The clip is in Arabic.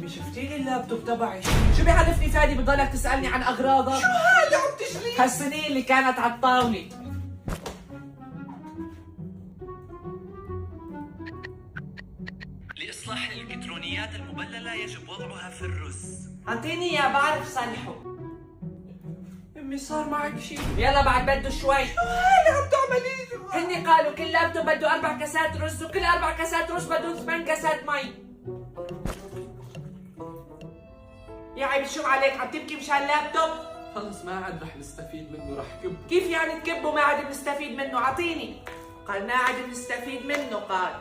امي شفتي لي اللابتوب تبعي؟ شو بيعرفني فادي بتضلك تسالني عن اغراضك؟ شو هذا عم تجلي؟ هالسنين اللي كانت على الطاوله. لإصلاح الإلكترونيات المبللة يجب وضعها في الرز. اعطيني اياه بعرف صلحه. امي صار معك شيء؟ يلا بعد بده شوي. شو هذا عم تعملي لي؟ هني قالوا كل لابتوب بده 4 كاسات رز، وكل 4 كاسات رز بدهم 8 كاسات مي. يا عيب شو عليك عم تبكي مشان اللابتوب؟ خلص ما عاد رح نستفيد منه، رح كب. كيف يعني تكبه ما عاد بنستفيد منه؟ اعطيني. قال ما عاد بنستفيد منه قال.